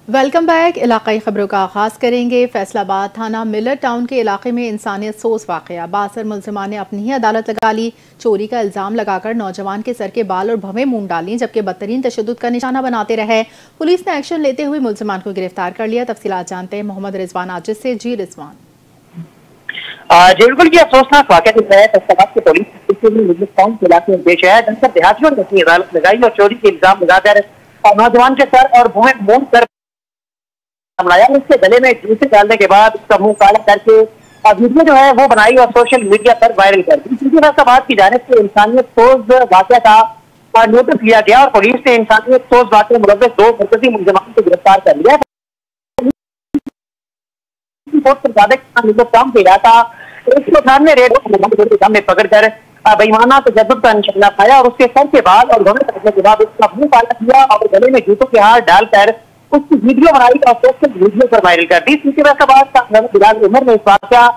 Welcome back. इलाकाई खबरों का आगाज करेंगे। फैसलाबाद थाना मिलर टाउन के इलाके में इंसानियत सोज वाकया। बासर मुलजमान ने अपनी ही अदालत लगा ली। चोरी का इल्जाम लगाकर नौजवान के सर के बाल और भवें मूंड डाली, जबकि बदतरीन तशद्दुद का निशाना बनाते रहे। पुलिस ने एक्शन लेते हुए मुलजमान को गिरफ्तार कर लिया। तफसीलात जानते हैं मोहम्मद रिजवान आजिज से। जी रिजवान। बिल्कुल ये अफसोसनाक वाकया जो है फैसलाबाद की पुलिस टाउन के इलाके में पेश है, जहां देहातियों ने अपनी अदालत लगाई और चोरी के इल्जाम लगाकर नौजवान के सर और भवें मूंड कर बनाया। उसके गले में जूते डालने के बाद उसका मुंह काला करके वीडियो जो है वो बनाई और सोशल मीडिया पर वायरल कर दी। फैसलाबाद की जानिब से इंसानियत सोज वाकया का नोटिस लिया गया और पुलिस ने इंसानियत सोज वाकया में मुलव्वस 2 मरकजी मुलजमान को गिरफ्तार कर लिया। काम किया था 198 रेड में पकड़कर बेईमाना तशद्दुद का निशाना पाया और उसके सर के बाल और घोड़े करने के बाद उसका मुंह काला किया और गले में जूतों के हार डालकर उसकी वीडियो बनाई और सोशल वीडियो पर वायरल कर दी। बिलाल उमर ने इस वाकया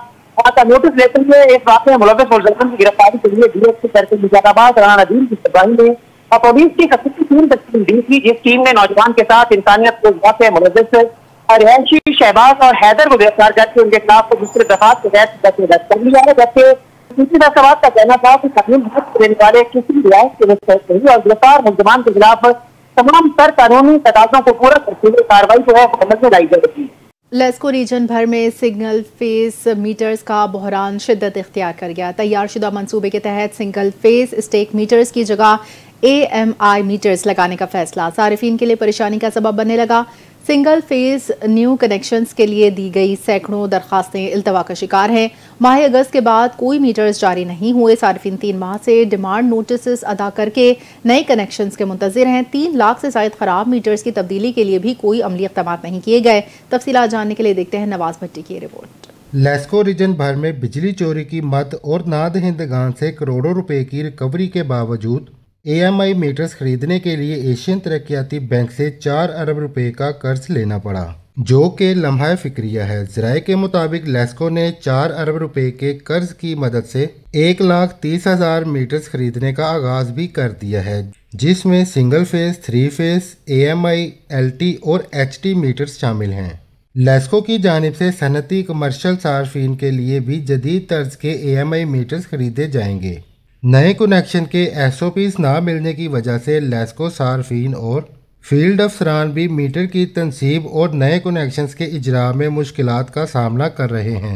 का नोटिस लेते हुए इस वाकये में मुलव्वस मुलजमान की गिरफ्तारी के लिए डीएसपी करके मुजाफराबाद राना नदीम की सिपाही ने पुलिस की खसूसी टीम तश्कील दी थी, जिस टीम ने नौजवान के साथ इंसानियत को वाकये मुलव्वस रिहायशी शहबाज और हैदर को गिरफ्तार करके उनके खिलाफ दूसरे दफात के तहत दर्ज कर लिया है। जबकि फैसलाबाद का कहना था कि तकलीफ देने वाले किसी रियायत के लिए और गिरफ्तार मुलजमान के खिलाफ तमाम तर कानूनी तकाज़ों को पूरा करते हुए कार्रवाई जो है अमल में लाई जाएगी। लेस्को रीजन भर में सिंगल फेस मीटर्स का बहरान शिद्दत इख्तियार कर गया। तैयार शुदा मंसूबे के तहत सिंगल फेस स्टेक मीटर्स की जगह AMI मीटर्स लगाने का फैसला सारिफीन के लिए परेशानी का सबब बनने लगा। सिंगल फेस न्यू कनेक्शंस के लिए दी गई सैकड़ों दरखास्तें इल्तवा का शिकार हैं। माह अगस्त के बाद कोई मीटर्स जारी नहीं हुए। सारिफीन 3 माह से डिमांड नोटिस अदा करके नए कनेक्शंस के मुंतजिर हैं। 3 लाख से ज़ायद खराब मीटर्स की तब्दीली के लिए भी कोई अमली इक़दाम नहीं किए गए। तफसीलात जानने के लिए देखते हैं नवाज भट्टी की रिपोर्ट। लेस्को रीजन भर में बिजली चोरी की मद और नादहिंदगान से करोड़ों रुपए की रिकवरी के बावजूद AMI मीटर्स खरीदने के लिए एशियन तरक्याती बैंक से 4 अरब रुपए का कर्ज लेना पड़ा, जो कि लम्हा फिक्रिया है। ज़राए के मुताबिक लेस्को ने 4 अरब रुपए के कर्ज की मदद से 1,30,000 मीटर्स खरीदने का आगाज भी कर दिया है, जिसमें single phase, 3 face, AMI, LT और HT मीटर्स शामिल हैं। लेस्को की जानिब से सनती कमर्शल सार्फिन के लिए भी जदीद तर्ज के AMI मीटर्स खरीदे जाएंगे। नए कनेक्शन के SOPs ना मिलने की वजह से लेस्को सार्फिन और फील्ड अफसरान भी मीटर की तनसीब और नए कनेक्शंस के इजरा में मुश्किलात का सामना कर रहे हैं।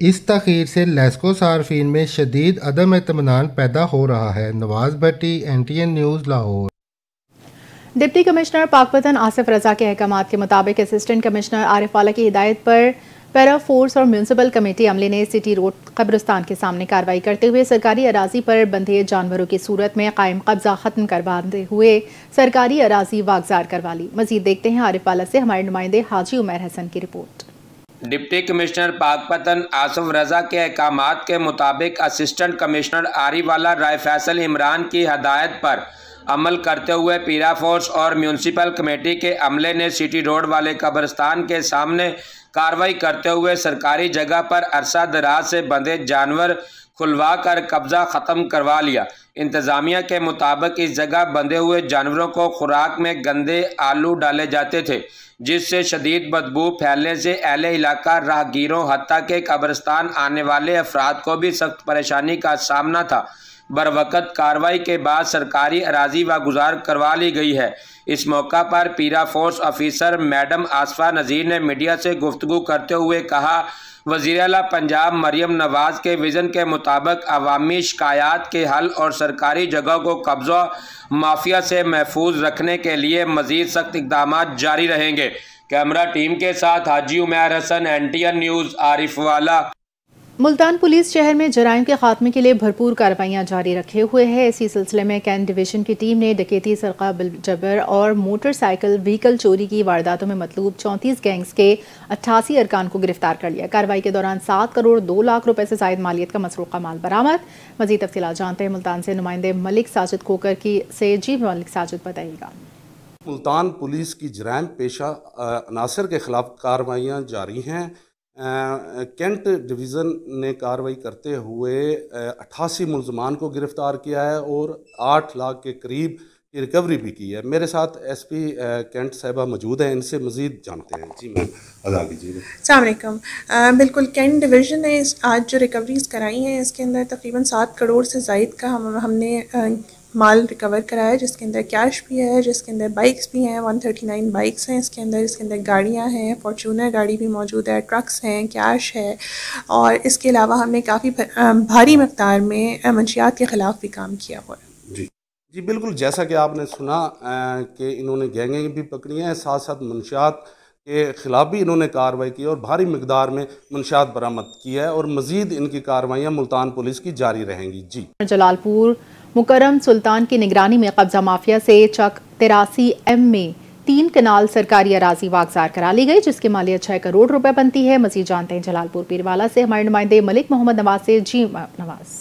इस तखीर से लेस्को सार्फिन में शदीद अदम इत्मीनान पैदा हो रहा है। Nawaz Bhatti, NTN news, Lahore. Deputy commissioner Pakpattan Asif Raza के अहकामात के मुताबिक असिस्टेंट कमिश्नर आरिफ वाला की हिदायत पर पैरा फोर्स और म्यूनसिपल कमेटी अमले ने सिटी रोड कब्रिस्तान के सामने कार्रवाई करते हुए सरकारी अराजी पर बंधे जानवरों की सूरत में कायम कब्जा खत्म करवाते हुए सरकारी अराजी वागजार करवा ली। मजीद देखते हैं आरिफ वाला से हमारे नुमाइंदे हाजी उमर हसन की report. Deputy commissioner Pakpattan Asif Raza के अहकामात के मुताबिक असिस्टेंट कमिश्नर आरिफ वाला राय फैसल इमरान की हदायत पर अमल करते हुए पीरा फोर्स और म्यूनसिपल कमेटी के अमले ने सिटी रोड वाले कब्रिस्तान के सामने कार्रवाई करते हुए सरकारी जगह पर अरसा दराज से बंधे जानवर खुलवा कर कब्जा ख़त्म करवा लिया। इंतज़ामिया के मुताबिक इस जगह बंधे हुए जानवरों को खुराक में गंदे आलू डाले जाते थे, जिससे शदीद बदबू फैलने से अहले इलाका, राहगीरों, हत्ता के कब्रिस्तान आने वाले अफराद को भी सख्त परेशानी का सामना था। बरवक़्त कार्रवाई के बाद सरकारी अराजी वागुजार करवा ली गई है। इस मौका पर पीरा फोर्स ऑफिसर मैडम आसफा नज़ीर ने मीडिया से गुफ्तगू करते हुए कहा, वज़ीर आला पंजाब मरियम नवाज के विज़न के मुताबिक अवामी शिकायत के हल और सरकारी जगह को कब्जा माफिया से महफूज रखने के लिए मज़ीद सख्त इक़दाम जारी रहेंगे। कैमरा टीम के साथ हाजी उमर हसन, NTN न्यूज़, आरिफ वाला। मुल्तान पुलिस शहर में जराइम के खात्मे के लिए भरपूर कार्रवाइयाँ जारी रखे हुए है। इसी सिलसिले में कैंट डिवीजन की टीम ने डकैती, सरका बिलजबर और मोटरसाइकिल व्हीकल चोरी की वारदातों में मतलूब 34 गैंग्स के 88 अरकान को गिरफ्तार कर लिया। कार्रवाई के दौरान 7 करोड़ 2 लाख रुपए से ज़ायद मालियत का मसरूक़ा माल बरामद। मज़ीद तफ़सीलात जानते हैं मुल्तान से नुमाइंदे मलिक साजिद खोकर की से। जी मलिक साजिद, बताइएगा। मुल्तान पुलिस की जराइम पेशा अनासर के खिलाफ कार्रवाइयाँ जारी हैं। कैंट डिवीज़न ने कार्रवाई करते हुए 88 मुलजमान को गिरफ़्तार किया है और 8 लाख के करीब की रिकवरी भी की है। मेरे साथ एसपी कैंट साहिबा मौजूद हैं, इनसे मज़ीद जानते हैं। जी मैम, अदा कीजिएगा। अस्सलाम वालेकुम। बिल्कुल, कैंट डिवीज़न ने आज जो रिकवरीज़ कराई हैं, इसके अंदर तकरीबन 7 करोड़ से ज़ायद का हमने माल रिकवर कराया है, जिसके अंदर कैश भी है, जिसके अंदर बाइक्स भी हैं, 139 बाइक्स हैं इसके अंदर गाड़ियां हैं, फॉर्चूनर गाड़ी भी मौजूद है, ट्रक्स हैं, कैश है, और इसके अलावा हमने काफ़ी भारी मकदार में मंशियात के ख़िलाफ़ भी काम किया हुआ है। जी जी बिल्कुल, जैसा कि आपने सुना कि इन्होंने गैंगें भी पकड़ी हैं, साथ साथ मंशियात के ख़िलाफ़ भी इन्होंने कार्रवाई की और भारी मकदार में मंशियात बरामद की है, और मज़ीद इनकी कार्रवाइयाँ मुल्तान पुलिस की जारी रहेंगी। जी, जलालपुर मुकर्रम सुल्तान की निगरानी में कब्जा माफिया से चक 83M में 3 कनाल सरकारी अराजी वागजार करा ली गई, जिसकी मालियत 6 करोड़ रुपए बनती है। मजीद जानते हैं जलालपुर पीरवाला से हमारे नुमाइंदे मलिक मोहम्मद नवाज से। जी नवाज,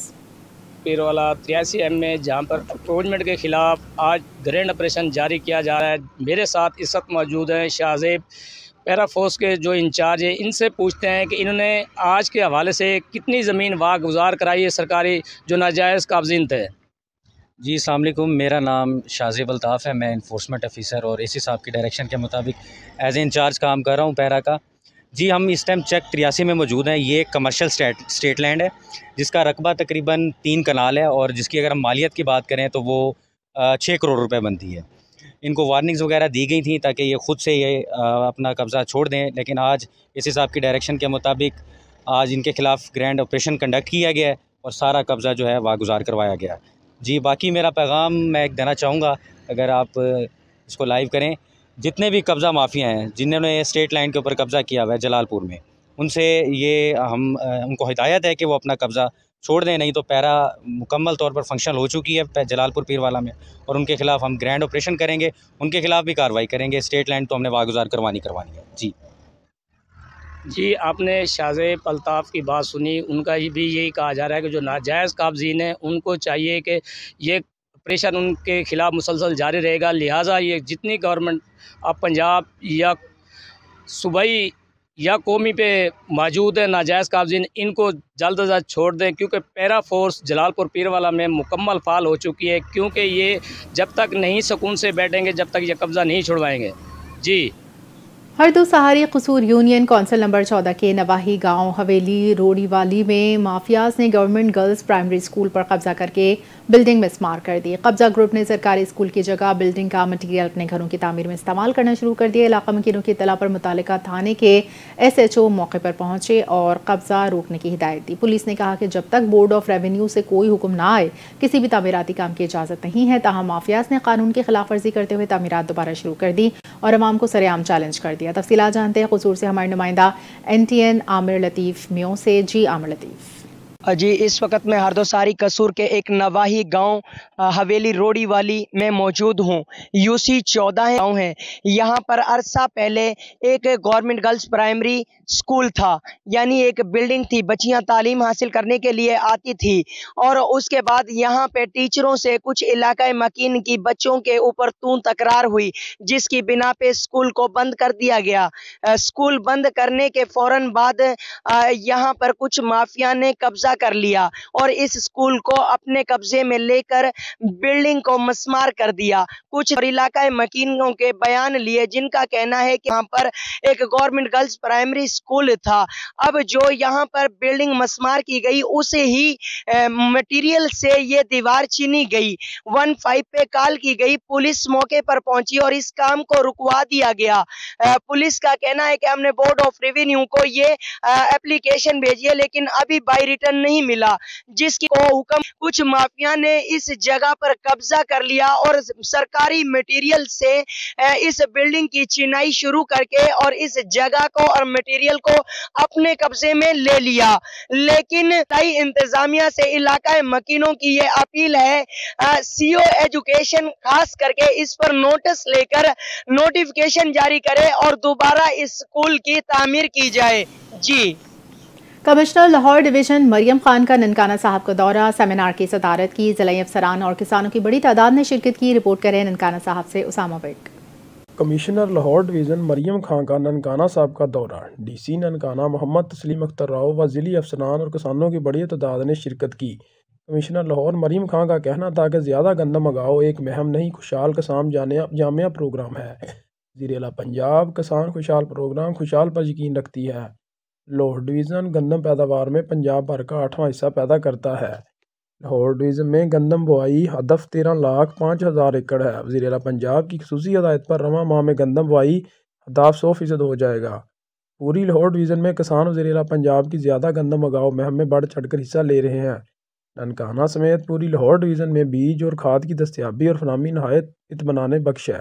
पीरवाला 83M में जहाँ पर अप्रोचमेंट के ख़िलाफ़ आज ग्रैंड ऑपरेशन जारी किया जा रहा है। मेरे साथ इस वक्त मौजूद हैं शाहजेब, पैरा फोर्स के जो इंचार्ज है। इनसे पूछते हैं कि इन्होंने आज के हवाले से कितनी ज़मीन वागुजार कराई है सरकारी जो नाजायज़ काब्ज़ीन थे। जी अस्सलाम वालेकुम, मेरा नाम शाहजेब अल्ताफ़ है। मैं इन्फोर्समेंट ऑफिसर और एसी साहब की डायरेक्शन के मुताबिक एज ए इंचार्ज काम कर रहा हूँ पैरा का। जी, हम इस टाइम चेक 83 में मौजूद हैं। ये कमर्शियल स्टेट लैंड है, जिसका रकबा तकरीबन 3 कनाल है, और जिसकी अगर हम मालियत की बात करें तो वो 6 करोड़ रुपए बनती है। इनको वार्निंग्स वगैरह दी गई थी ताकि ये ख़ुद से ये अपना कब्ज़ा छोड़ दें, लेकिन आज एसी साहब की डायरेक्शन के मुताबिक आज इनके ख़िलाफ़ ग्रैंड ऑपरेशन कंडक्ट किया गया है और सारा कब्ज़ा जो है वागुजार करवाया गया है। जी, बाकी मेरा पैगाम मैं एक देना चाहूँगा, अगर आप इसको लाइव करें, जितने भी कब्ज़ा माफिया हैं जिन्होंने स्टेट लाइन के ऊपर कब्ज़ा किया हुआ है जलालपुर में, उनसे ये हम उनको हिदायत है कि वो अपना कब्ज़ा छोड़ दें, नहीं तो पैरा मुकम्मल तौर पर फंक्शनल हो चुकी है जलालपुर पीरवाला में, और उनके ख़िलाफ़ हम ग्रैंड ऑपरेशन करेंगे, उनके ख़िलाफ़ भी कार्रवाई करेंगे। स्टेट लाइन तो हमने वागुजार करवानी है। जी, आपने शाहजेब अल्ताफ़ की बात सुनी। उनका भी यही कहा जा रहा है कि जो नाजायज़ काब्ज़ीन हैं उनको चाहिए कि ये ऑपरेशन उनके ख़िलाफ़ मुसलसल जारी रहेगा। लिहाजा ये जितनी गवर्नमेंट अब पंजाब या सूबाई या कौमी पे मौजूद है नाजायज़ काब्ज़ीन, इनको जल्द अज जल्द छोड़ दें, क्योंकि पैरा फोर्स जलालपुर पीरवाला में मुकम्मल फ़ाल हो चुकी है। क्योंकि ये जब तक नहीं सुकून से बैठेंगे, जब तक ये कब्ज़ा नहीं छुड़वाएंगे। जी, हरदो सहारी कसूर यूनियन कौंसिल नंबर 14 के नवाही गांव हवेली रोड़ीवाली में माफियाज ने गवर्नमेंट गर्ल्स प्राइमरी स्कूल पर कब्जा करके बिल्डिंग मिसमार कर दी। कब्जा ग्रुप ने सरकारी स्कूल की जगह बिल्डिंग का मटीरियल अपने घरों की तामीर में इस्तेमाल करना शुरू कर दिया। इलाका मकीनों की इत्तला पर मुतालिका थाने के SHO मौके पर पहुंचे और कब्जा रोकने की हिदायत दी। पुलिस ने कहा कि जब तक बोर्ड ऑफ रेवेन्यू से कोई हुक्म ना आए किसी भी तामीराती काम की इजाज़त नहीं है। ताहम माफियाज ने कानून की खिलाफ वर्जी करते हुए तामीरात दोबारा शुरू कर दी और अवाम को सरेआम चैलेंज कर दिया। तफसीलात जानते हैं कसूर से हमारे नुमाइंदा NTN आमिर लतीफ़ म्यों से। जी आमिर लतीफ़। जी, इस वक्त मैं हरदो सहारी कसूर के एक नवाही गांव हवेली रोड़ी वाली में मौजूद हूं। UC 14 गांव है। यहां पर अरसा पहले एक गवर्नमेंट गर्ल्स प्राइमरी स्कूल था, यानी एक बिल्डिंग थी, बच्चियां तालीम हासिल करने के लिए आती थी, और उसके बाद यहां पे टीचरों से कुछ इलाका मकीन की बच्चों के ऊपर तू तकरार हुई, जिसकी बिना पे स्कूल को बंद कर दिया गया। स्कूल बंद करने के फौरन बाद यहां पर कुछ माफिया ने कब्जा कर लिया और इस स्कूल को अपने कब्जे में लेकर बिल्डिंग को मस्मार कर दिया। कुछ इलाका मकीनों के बयान लिए, जिनका कहना है कि यहाँ पर एक गवर्नमेंट गर्ल्स प्राइमरी स्कूल था। अब जो यहाँ पर बिल्डिंग मस्मार की गई, उसे ही मटेरियल से ये दीवार चीनी गई। 15 पे कॉल की गई, पुलिस मौके पर पहुंची और इस काम को रुकवा दिया गया। पुलिस का कहना है कि हमने बोर्ड ऑफ रेवेन्यू को ये एप्लीकेशन भेजी है, लेकिन अभी बाय रिटर्न नहीं मिला, जिसकी को हुक्म कुछ माफिया ने इस जगह पर कब्जा कर लिया और सरकारी मटेरियल से इस बिल्डिंग की चिनाई शुरू करके और इस जगह को और मटेरियल को अपने कब्जे में ले लिया। लेकिन इंतजामिया से इलाका मकीनों की ये अपील है, CO एजुकेशन खास करके इस पर नोटिस लेकर नोटिफिकेशन जारी करे और दोबारा इस स्कूल की तामीर की जाए। जी, कमिश्नर लाहौर डिवीजन मरियम खान का ननकाना साहब का दौरा, सेमिनार की सदारत की। ज़िला अफसरान और किसानों की बड़ी तादाद ने शिरकत की। रिपोर्ट करें ननकाना साहब से उसामा बेग। कमिश्नर लाहौर डिवीज़न मरियम खान का ननकाना साहब का दौरा, DC ननकाना मोहम्मद तस्लीम अख्तर राव व ज़िली अफसरान और किसानों की बड़ी तादाद ने शिरकत की। कमिश्नर लाहौर मरीम खां का कहना था कि ज़्यादा गंदम उगाओ एक महम नहीं, खुशहाल किसान जामिया प्रोग्राम है। वज़ीर-ए-आला पंजाब किसान खुशहाल प्रोग्राम खुशहाल पर यकीन रखती है। लाहौर डिवीज़न गंदम पैदावार में पंजाब भर का 8वां हिस्सा पैदा करता है। लाहौर डिवीज़न में गंदम बुआई हदफ 13,05,000 एकड़ है। वज़ीर-ए-आला पंजाब की खसूसी हदायत पर रवां माह में गंदम बुआई हदफ 100% हो जाएगा। पूरी लाहौर डिवीज़न में किसान वज़ीर-ए-आला पंजाब की ज़्यादा गंदम उगाओ मुहिम में बढ़ चढ़कर हिस्सा ले रहे हैं। ननकाना समेत पूरी लाहौर डिवीज़न में बीज और खाद की दस्तयाबी और फराहमी नहायत इत्मीनान बख्श है।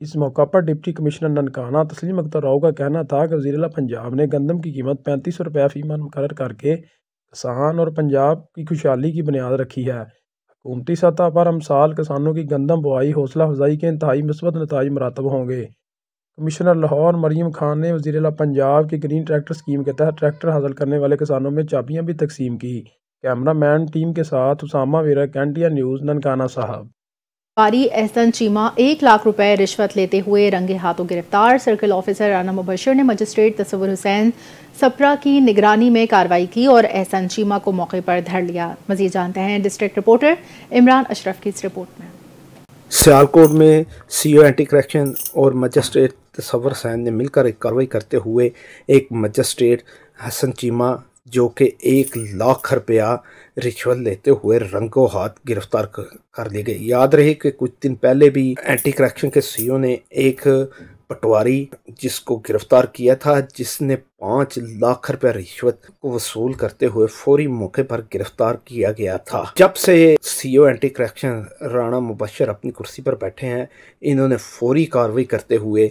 इस मौका पर डिप्टी कमिश्नर ननकाना तस्लीम अख्तर राव का कहना था कि वज़ीर-ए-आला पंजाब ने गंदम की कीमत 3500 रुपये फ़ी मन मुकर्रर करके किसान और पंजाब की खुशहाली की बुनियाद रखी है। हुकूमती सतह पर हम साल किसानों की गंदम बुआई हौसला अफजाई के इंतहाई मुस्बत नताइज मुरातब होंगे। कमिश्नर लाहौर मरीम खान ने वज़ीर-ए-आला पंजाब की ग्रीन ट्रैक्टर स्कीम के तहत ट्रैक्टर हासिल करने वाले किसानों में चाबियाँ भी तकसीम की। कैमरामैन टीम के साथ उसामा वीरक, NTN न्यूज़, ननकाना साहब। कारी एहसन चीमा 1 लाख रुपए रिश्वत लेते हुए रंगे हाथों गिरफ्तार। सर्किल ऑफिसर राना मुबशर ने मजिस्ट्रेट तसव्वुर हुसैन सप्रा की निगरानी में कार्रवाई की और एहसन चीमा को मौके पर धर लिया। मजीद जानते हैं डिस्ट्रिक्ट रिपोर्टर इमरान अशरफ की इस रिपोर्ट में। सियालकोट में CO एंटी करप्शन और मजिस्ट्रेट तसव्वुर हुसैन ने मिलकर एक कार्रवाई करते हुए एक मजिस्ट्रेट हसन चीमा जो कि 1 लाख रुपया रिश्वत लेते हुए रंगों हाथ गिरफ्तार कर लिए गए। याद रहे कि कुछ दिन पहले भी एंटी करप्शन के CO ने एक पटवारी जिसको गिरफ्तार किया था, जिसने 5 लाख रुपया रिश्वत को वसूल करते हुए फौरी मौके पर गिरफ्तार किया गया था। जब से CO anti corruption Rana Mubashar अपनी कुर्सी पर बैठे हैं, इन्होंने फौरी कार्रवाई करते हुए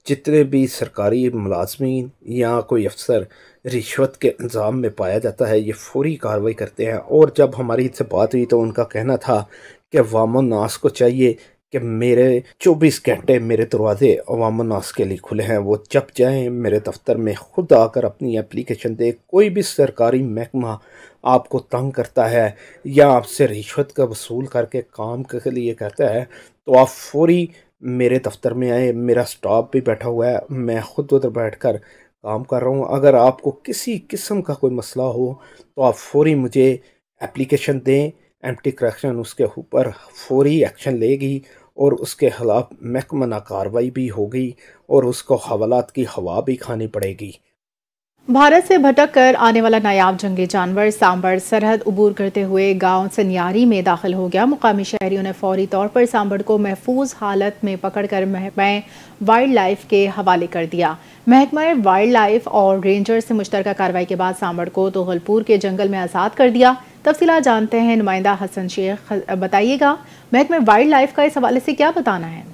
जितने भी सरकारी मुलाजमीन या कोई अफसर रिश्वत के इंजाम में पाया जाता है, ये फौरी कार्रवाई करते हैं। और जब हमारी इससे बात हुई तो उनका कहना था कि अवाम नास को चाहिए कि मेरे 24 घंटे मेरे दरवाजे अवाम नास के लिए खुले हैं, वो जब चाहें मेरे दफ्तर में खुद आकर अपनी एप्लीकेशन दे। कोई भी सरकारी महकमा आपको तंग करता है या आपसे रिश्वत का वसूल करके काम के लिए कहता है तो आप फौरी मेरे दफ्तर में आए। मेरा स्टाफ भी बैठा हुआ है, मैं खुद उधर बैठकर काम कर रहा हूँ। अगर आपको किसी किस्म का कोई मसला हो तो आप फौरी मुझे एप्लीकेशन दें। एंटी करप्शन उसके ऊपर फौरी एक्शन लेगी और उसके खिलाफ महकमाना कार्रवाई भी होगी और उसको हवालात की हवा भी खानी पड़ेगी। भारत से भटक कर आने वाला नायाब जंगी जानवर सांबर सरहद उबूर करते हुए गांव सनियारी में दाखिल हो गया। मुकामी शहरियों ने फौरी तौर पर सांबर को महफूज हालत में पकड़कर महकमा वाइल्ड लाइफ के हवाले कर दिया। महकमा वाइल्ड लाइफ और रेंजर से मुश्तरका कार्रवाई के बाद सांबर को तुगलपुर के जंगल में आज़ाद कर दिया। तफसीलात जानते हैं नुमाइंदा हसन शेख। बताइएगा महकमा वाइल्ड लाइफ का इस हवाले से क्या बताना है?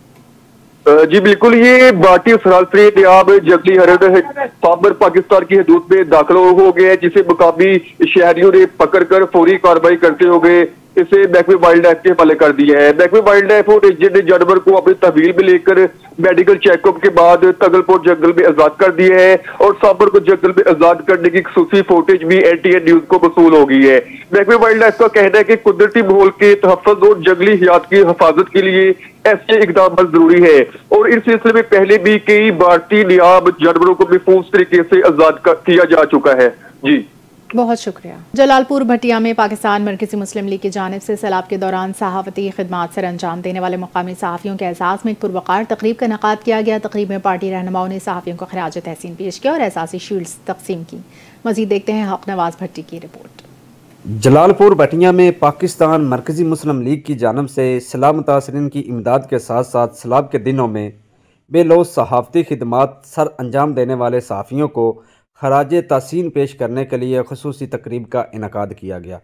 जी बिल्कुल, ये बाटी सराल से नायाब जंगली हरिन सांबर पाकिस्तान की हदूद में दाखिल हो गया है, जिसे मुकामी शहरियों ने पकड़कर फौरी कार्रवाई करते हुए इसे महकमे वाइल्ड लाइफ के हवाले कर दिया है। महकमे वाइल्ड लाइफ और रेंजर ने जानवर को अपनी तहवील में लेकर मेडिकल चेकअप के बाद तगलपुर जंगल में आजाद कर दिया है और सांबर को जंगल में आजाद करने की खसूसी फुटेज भी NTN न्यूज को वसूल हो गई है। महकमे वाइल्ड लाइफ का कहना है कि कुदरती माहौल के तहफ़्फ़ुज़ और जंगली हयात की हिफाजत के लिए ऐसे इकदाम जरूरी है और इस सिलसिले में पहले भी कई भारतीय नायाब जानवरों को महफूज तरीके से आजाद किया जा चुका है। जी बहुत शुक्रिया। जलालपुर भटिया में पाकिस्तान मरकजी मुस्लिम लीग की जानिब से सैलाब के दौरान सहाफ़ती खिदमात सर अंजाम देने वाले मुकामी सहाफ़ियों के एहसास में एक पुरवकार तकरीब का इनेकाद किया गया। तकरीब में पार्टी रहनुमाओं ने सहाफ़ियों को खराज तहसीन पेश किया और एहसासी शील्ड्स तकसीम की। मज़ीद देखते हैं हक नवाज भट्टी की रिपोर्ट। जलालपुर भटिया में पाकिस्तान मरकजी मुस्लिम लीग की जानिब से सैलाब मुतासरीन की इमदाद के साथ साथ सैलाब के दिनों में बेलौस सहाफ़ती खिदमात सर अंजाम देने वाले सहाफ़ियों को खराज तहसीन पेश करने के लिए खुसूसी तकरीब का इनेकाद किया गया।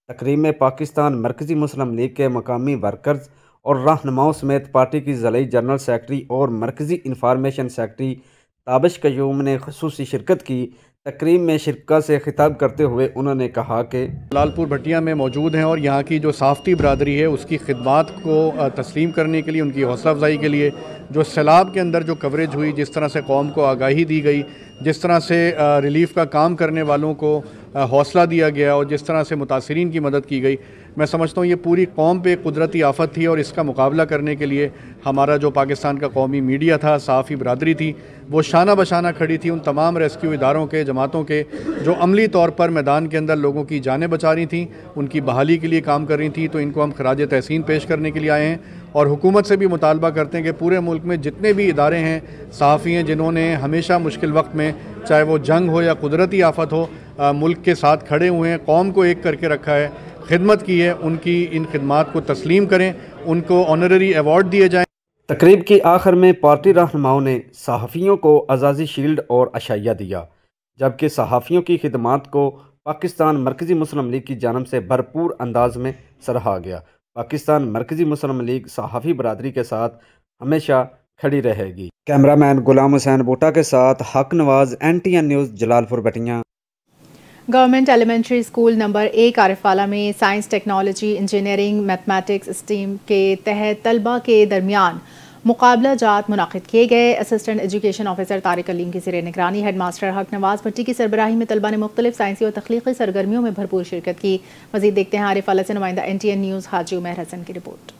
तकरीब में पाकिस्तान मरकजी मुस्लिम लीग के मकामी वर्कर्स और रहनुमाओं समेत पार्टी की ज़िलाई जनरल सेक्रेटरी और मरकजी इंफॉर्मेशन सेक्रेटरी ताबिश कयूम ने खुसूसी शिरकत की। तकरीब में शिरका से खिताब करते हुए उन्होंने कहा कि जलालपुर भटिया में मौजूद हैं और यहाँ की जो सहाफ़ती बरादरी है उसकी खिदमात को तस्लीम करने के लिए, उनकी हौसला अफजाई के लिए जो सैलाब के अंदर जो कवरेज हुई, जिस तरह से कौम को आगाही दी गई, जिस तरह से रिलीफ़ का काम करने वालों को हौसला दिया गया और जिस तरह से मुतासरीन की मदद की गई, मैं समझता हूँ ये पूरी कौम पे कुदरती आफत थी और इसका मुकाबला करने के लिए हमारा जो पाकिस्तान का कौमी मीडिया था, सहाफ़ी बरादरी थी, वो शाना बशाना खड़ी थी उन तमाम रेस्क्यू इदारों के, जमातों के जो अमली तौर पर मैदान के अंदर लोगों की जानें बचा रही थी, उनकी बहाली के लिए काम कर रही थी। तो इनको हम खराज तहसीन पेश करने के लिए आए हैं और हुकूमत से भी मुतालबा करते हैं कि पूरे मुल्क में जितने भी इदारे हैं, सहाफ़ी हैं, जिन्होंने हमेशा मुश्किल वक्त में, चाहे वो जंग हो या कुदरती आफत हो, मुल्क के साथ खड़े हुए हैं, कौम को एक करके रखा है, खिदमत की है, उनकी इन खिदमात को तस्लीम करें, उनको ऑनररी अवार्ड दिए जाएँ। तकरीब के आखिर में पार्टी रहनुमाओं ने सहाफ़ियों को अज़ाज़ी शील्ड और अशाइया दिया, जबकि सहाफ़ियों की खिदमात को पाकिस्तान मरकज़ी मुस्लिम लीग की जानब से भरपूर अंदाज में सराहा गया। पाकिस्तान मरकज़ी मुस्लिम लीग सहाफ़ी बरादरी के साथ हमेशा खड़ी रहेगी। कैमरामैन गुलाम हुसैन बोटा के साथ हक नवाज, NTN न्यूज़, जलालपुर बटियाँ। Government elementary school number 1 Arifwala में science, technology, engineering, mathematics stream के तहत तलबा के दरमियान मुकाबला जात मुनाकिद किए गए। Assistant education officer Tariq Aleem की ज़ेर निगरानी हेड मास्टर हक नवाज भट्टी की सरबराही में तलबा ने मुख्तलिफ साइंसी और तख्लीकी सरगर्मियों में भरपूर शिरकत की। मज़ीद देखते हैं आरिफवाला से नुमाइंदा NTN न्यूज़ हाजी उमर हसन की report.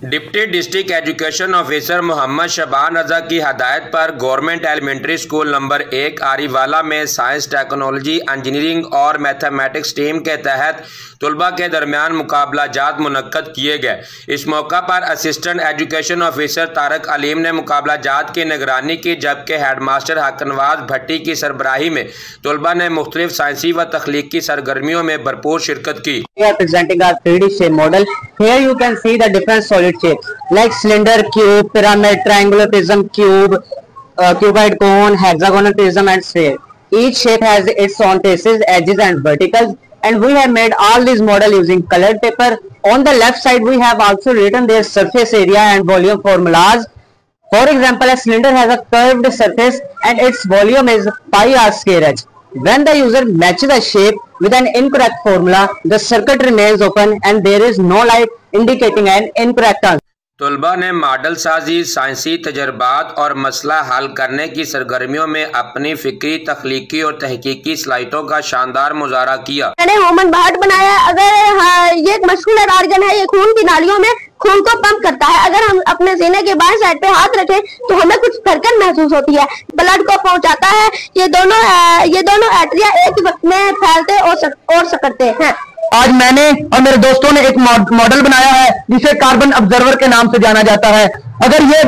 Deputy district education officer Mohammad Shaban Raza की हदायत पर गवर्नमेंट एलिमेंट्री स्कूल नंबर 1 आरीवाला में साइंस, टेक्नोलॉजी, इंजीनियरिंग और मैथमेटिक्स टीम के तहत तलबा के दरमियान मुकाबला जात मुनक्कद किए गए। इस मौका पर assistant education officer Tariq Aleem ने मुकाबला जात की निगरानी की, जबकि हेड मास्टर हक नवाज भट्टी की सरबराही में तलबा ने मुख्तलिफ साइंसी व तख्लीकी सरगर्मियों में भरपूर शिरकत की। Presenting our 3D shape model. Here you can see the different solid shapes like cylinder, cube, pyramid, triangular prism, cube, cuboid cone, hexagonal prism and sphere. Each shape has its own faces, edges and verticals, and we have made all these model using colored paper. On the left side we have also written their surface area and volume formulas. For example, a cylinder has a curved surface and its volume is pi r square h. When the user matches a shape with an incorrect formula, the circuit remains open and there is no light indicating an incorrect answer. तलबा ने model साजी, साइंसी तजर्बात और मसला हल करने की सरगर्मियों में अपनी फिक्री, तख्लीकी और तहकीकी सलाहियतों का शानदार मुजाहरा किया। मैंने ह्यूमन हार्ट बनाया। अगर ये एक मस्कुलर ऑर्गन है, ये खून की नालियों में खून को पंप करता है। अगर हम अपने सीने के बाएं साइड पे हाथ रखें तो हमें कुछ धड़कन महसूस होती है, ब्लड को पहुंचाता है। ये दोनों आर्टरियां एक वक्त में फैलते और सकते हैं। आज मैंने और मेरे दोस्तों ने एक मॉडल बनाया है जिसे कार्बन ऑब्जर्वर के नाम से जाना जाता है। अगर ये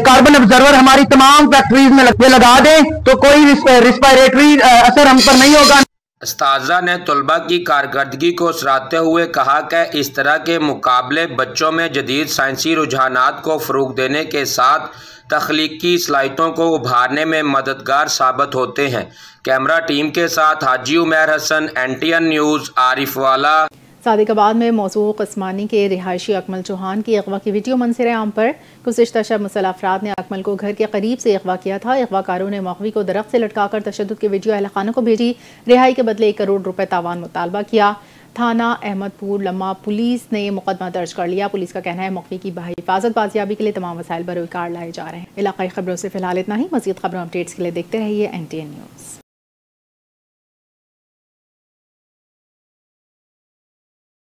कार्बन ऑब्जर्वर हमारी तमाम फैक्ट्रीज में लगा दें तो कोई रिस्पायरेटरी असर हम पर नहीं होगा। उस्ताज़ा ने तलबा की कारकर्दगी को सराहते हुए कहा कि इस तरह के मुकाबले बच्चों में जदीद साइंसी रुझानात को फ़रोग़ देने के साथ तख्लीकी सलाहियतों को उभारने में मददगार साबित होते हैं। कैमरा टीम के साथ हाजी उमर हसन, NTN न्यूज़, आरिफवाला। सादिकाबाद में मौसूक उस्मानी के रिहायशी अकमल चौहान की अगवा की वीडियो मंजर आम पर गुज़िश्ता शब मुसल्लह अफराद ने अकमल को घर के करीब से अगवा किया था। अगवाकारों ने मौक़वी को दरख्त से लटकाकर तशद्दुद की वीडियो अहल खाना को भेजी। रिहाई के बदले 1 करोड़ रुपए तावान मुतालबा किया। थाना अहमदपुर लम्मा पुलिस ने मुकदमा दर्ज कर लिया। पुलिस का कहना है मौक़वी की हिफाजत बाजियाबी के लिए तमाम वसाइल बरोकार लाए जा रहे हैं। इलाकाई खबरों से फिलहाल इतना ही। मज़ीद खबरों अपडेट्स के लिए देखते रहिए NTN न्यूज़।